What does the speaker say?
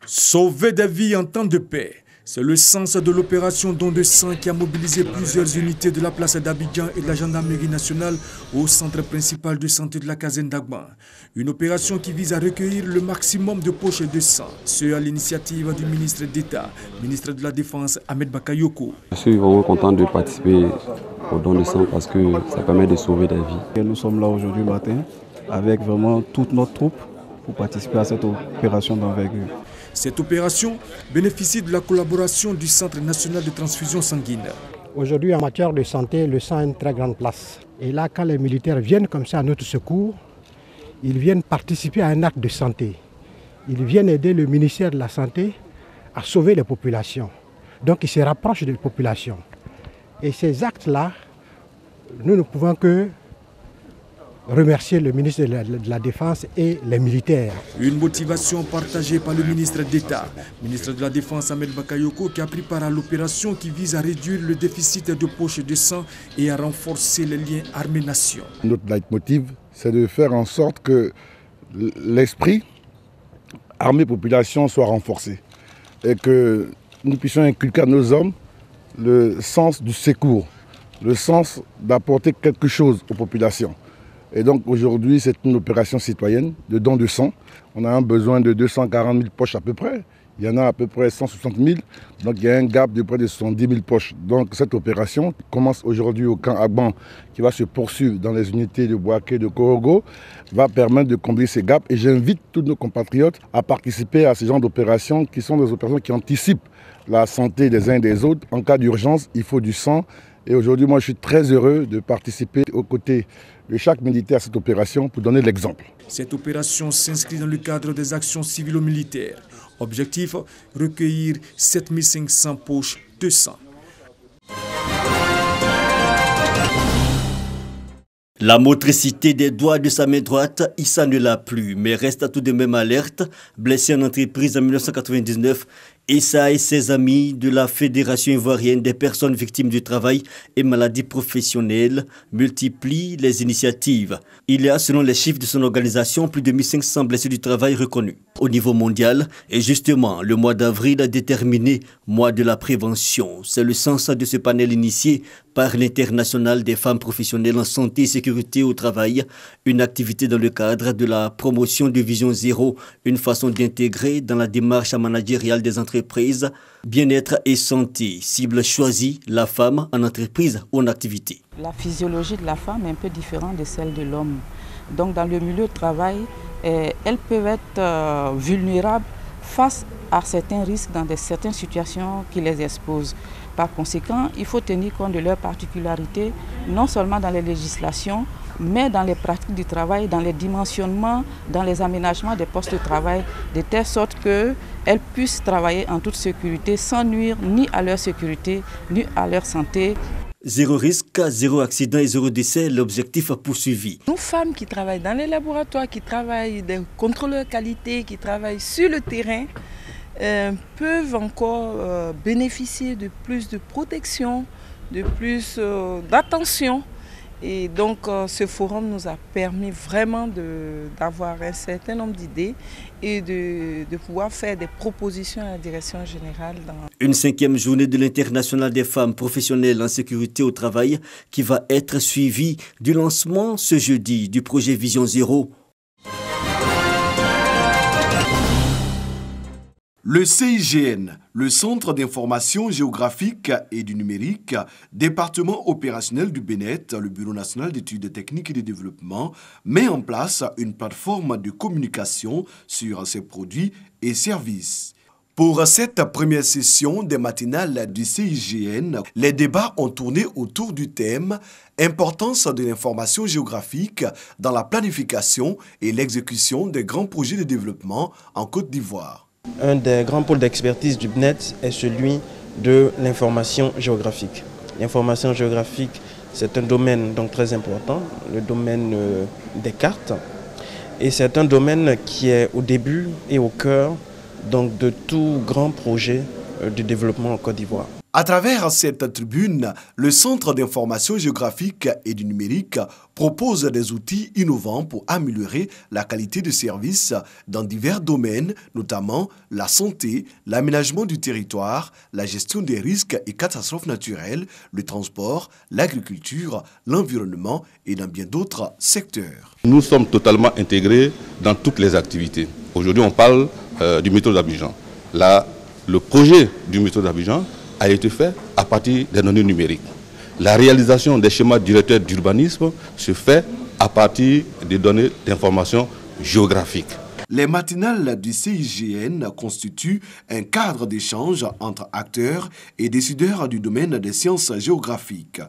Sauver des vies en temps de paix, c'est le sens de l'opération Don de sang qui a mobilisé plusieurs unités de la place d'Abidjan et de la gendarmerie nationale au centre principal de santé de la caserne d'Agban. Une opération qui vise à recueillir le maximum de poches de sang, ce à l'initiative du ministre d'État, ministre de la Défense Ahmed Bakayoko. Je suis vraiment content de participer au don de sang parce que ça permet de sauver des vies. Nous sommes là aujourd'hui matin avec vraiment toute notre troupe pour participer à cette opération d'envergure. Cette opération bénéficie de la collaboration du Centre national de transfusion sanguine. Aujourd'hui, en matière de santé, le sang a une très grande place. Et là, quand les militaires viennent comme ça à notre secours, ils viennent participer à un acte de santé. Ils viennent aider le ministère de la Santé à sauver les populations. Donc, ils se rapprochent des populations. Et ces actes-là, nous ne pouvons que remercier le ministre de la Défense et les militaires. Une motivation partagée par le ministre d'État, ministre de la Défense Ahmed Bakayoko, qui a pris part à l'opération qui vise à réduire le déficit de poches de sang et à renforcer les liens armée-nation. Notre leitmotiv, c'est de faire en sorte que l'esprit armée-population soit renforcé et que nous puissions inculquer à nos hommes le sens du secours, le sens d'apporter quelque chose aux populations. Et donc aujourd'hui, c'est une opération citoyenne de don de sang. On a un besoin de 240 000 poches à peu près. Il y en a à peu près 160 000. Donc il y a un gap de près de 70 000 poches. Donc cette opération qui commence aujourd'hui au camp Agban, qui va se poursuivre dans les unités de Boaké, de Korogo, va permettre de combler ces gaps. Et j'invite tous nos compatriotes à participer à ce genre d'opérations qui sont des opérations qui anticipent la santé des uns et des autres. En cas d'urgence, il faut du sang. Et aujourd'hui, moi, je suis très heureux de participer aux côtés de chaque militaire à cette opération pour donner l'exemple. Cette opération s'inscrit dans le cadre des actions civilo-militaires. Objectif, recueillir 7500 poches de sang. La motricité des doigts de sa main droite, Issa ne l'a plus, mais reste tout de même alerte. Blessé en entreprise en 1999, Issa et ses amis de la Fédération ivoirienne des personnes victimes du travail et maladies professionnelles multiplient les initiatives. Il y a, selon les chiffres de son organisation, plus de 1500 blessés du travail reconnus au niveau mondial. Et justement, le mois d'avril a déterminé mois de la prévention. C'est le sens de ce panel initié par l'Internationale des femmes professionnelles en santé et sécurité au travail, une activité dans le cadre de la promotion de Vision Zéro, une façon d'intégrer dans la démarche managériale des entreprises, bien-être et santé. Cible choisie, la femme en entreprise ou en activité. La physiologie de la femme est un peu différente de celle de l'homme. Donc dans le milieu de travail, elles peuvent être vulnérables face à certains risques dans certaines situations qui les exposent. Par conséquent, il faut tenir compte de leurs particularités, non seulement dans les législations, mais dans les pratiques du travail, dans les dimensionnements, dans les aménagements des postes de travail, de telle sorte qu'elles puissent travailler en toute sécurité, sans nuire ni à leur sécurité, ni à leur santé. Zéro risque, zéro accident et zéro décès, l'objectif poursuivi. Nous, femmes qui travaillent dans les laboratoires, qui travaillent des contrôleurs qualité, qui travaillent sur le terrain, peuvent encore bénéficier de plus de protection, de plus d'attention. Et donc ce forum nous a permis vraiment d'avoir un certain nombre d'idées et de pouvoir faire des propositions à la direction générale. Une 5e journée de l'Internationale des femmes professionnelles en sécurité au travail qui va être suivie du lancement ce jeudi du projet Vision Zéro. Le CIGN, le Centre d'information géographique et du numérique, département opérationnel du BNET, le Bureau national d'études techniques et de développement, met en place une plateforme de communication sur ses produits et services. Pour cette première session des matinales du CIGN, les débats ont tourné autour du thème « Importance de l'information géographique dans la planification et l'exécution des grands projets de développement en Côte d'Ivoire ». Un des grands pôles d'expertise du BNET est celui de l'information géographique. L'information géographique, c'est un domaine donc très important, le domaine des cartes. Et c'est un domaine qui est au début et au cœur donc, de tout grand projet de développement en Côte d'Ivoire. À travers cette tribune, le Centre d'information géographique et du numérique propose des outils innovants pour améliorer la qualité de service dans divers domaines, notamment la santé, l'aménagement du territoire, la gestion des risques et catastrophes naturelles, le transport, l'agriculture, l'environnement et dans bien d'autres secteurs. Nous sommes totalement intégrés dans toutes les activités. Aujourd'hui, on parle du métro d'Abidjan. Là, le projet du métro d'Abidjan a été fait à partir des données numériques. La réalisation des schémas directeurs d'urbanisme se fait à partir des données d'information géographique. Les matinales du CIGN constituent un cadre d'échange entre acteurs et décideurs du domaine des sciences géographiques.